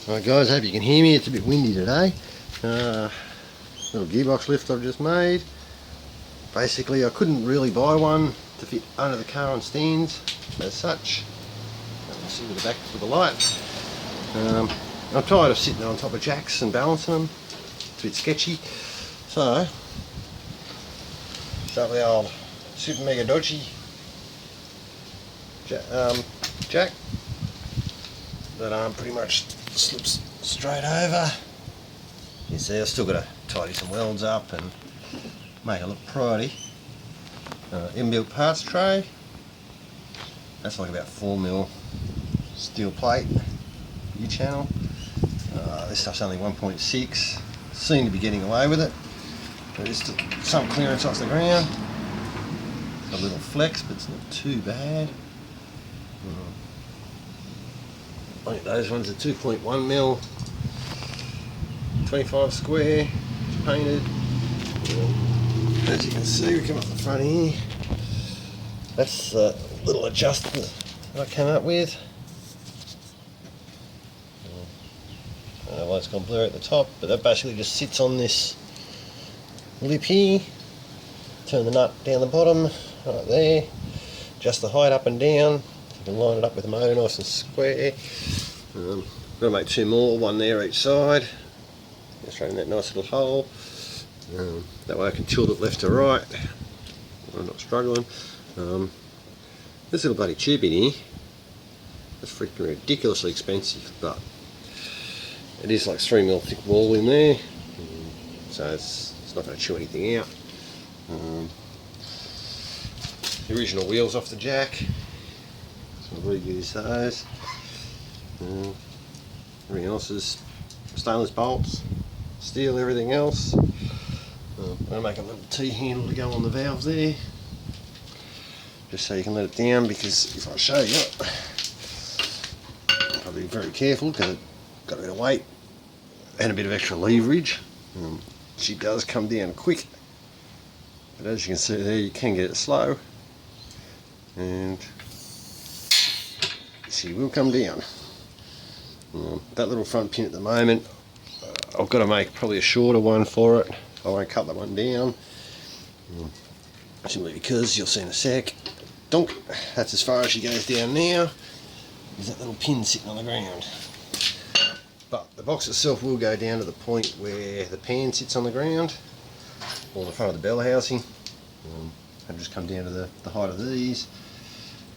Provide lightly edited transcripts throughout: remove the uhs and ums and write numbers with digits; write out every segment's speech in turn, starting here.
Alright guys, hope you can hear me. It's a bit windy today. Little gearbox lift I've just made. Basically I couldn't really buy one to fit under the car on stands as such. You can see with the back with the light. I'm tired of sitting on top of jacks and balancing them. It's a bit sketchy. So, start with the old Super Mega Dodgy jack that pretty much slips straight over. You see I've still got to tidy some welds up and make it look pretty. Inbuilt parts tray. That's like about 4mm steel plate, U-channel. This stuff's only 1.6. Seem to be getting away with it. There's still some clearance off the ground. A little flex, but it's not too bad. I think those ones are 2.1mm, 25 square, painted. As you can see, we come up the front here. That's a little adjustment that I came up with. It's gone blur at the top, but that basically just sits on this lip here. Turn the nut down the bottom, right there. Adjust the height up and down. You can line it up with the motor nice and square. Got to make two more, one there each side. Just throw in that nice little hole. That way I can tilt it left to right. I'm not struggling. This little bloody tube in here, that's freaking ridiculously expensive, but it is like 3mm thick wall in there, so it's not going to chew anything out. The original wheels off the jack, so I'll reuse those. Everything else is stainless bolts, steel, everything else. I'm going to make a little T-handle to go on the valve there, just so you can let it down, because if I show you, I've got to be very careful because it's got a bit of weight and a bit of extra leverage. She does come down quick, but as you can see there, you can get it slow, and she will come down. That little front pin at the moment, I've got to make probably a shorter one for it. I won't cut that one down, simply because you'll see in a sec. Donk, that's as far as she goes down now. There's that little pin sitting on the ground. But the box itself will go down to the point where the pan sits on the ground, or the front of the bell housing, and just come down to the height of these.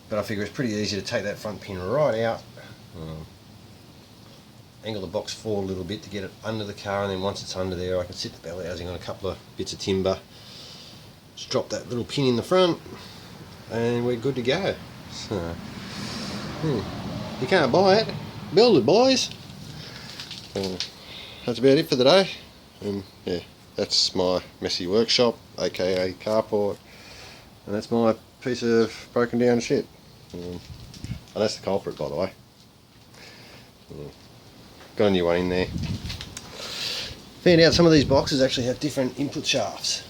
But I figure it's pretty easy to take that front pin right out, angle the box forward a little bit to get it under the car, and then once it's under there I can sit the bell housing on a couple of bits of timber, just drop that little pin in the front, and we're good to go. So, you can't buy it, build it, boys. That's about it for the day, and yeah, that's my messy workshop, aka carport, and that's my piece of broken down shit, and that's the culprit, by the way. Got a new one in there. Found out some of these boxes actually have different input shafts,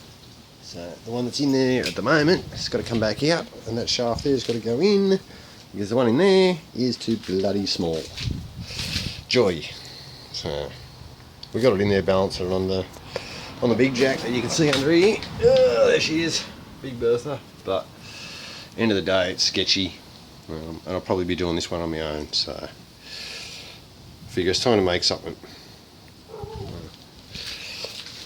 so the one that's in there at the moment has got to come back out, and that shaft there's got to go in, because the one in there is too bloody small. Joy. So we got it in there, balancing it on the big jack that you can see under here. Oh, there she is, Big Bertha. But end of the day, it's sketchy, and I'll probably be doing this one on my own. So I figure it's time to make something.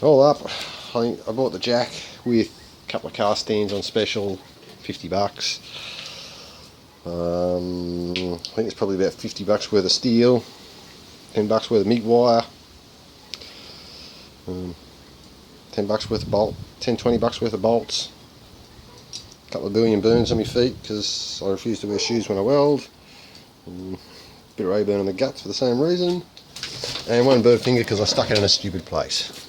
All up, I think I bought the jack with a couple of car stands on special, $50. I think it's probably about $50 worth of steel. $10 worth of MIG wire, $10 worth of bolt, $10-20 worth of bolts, a couple of billion burns on my feet because I refuse to wear shoes when I weld, a bit of Rayburn on the guts for the same reason, and one bird finger because I stuck it in a stupid place.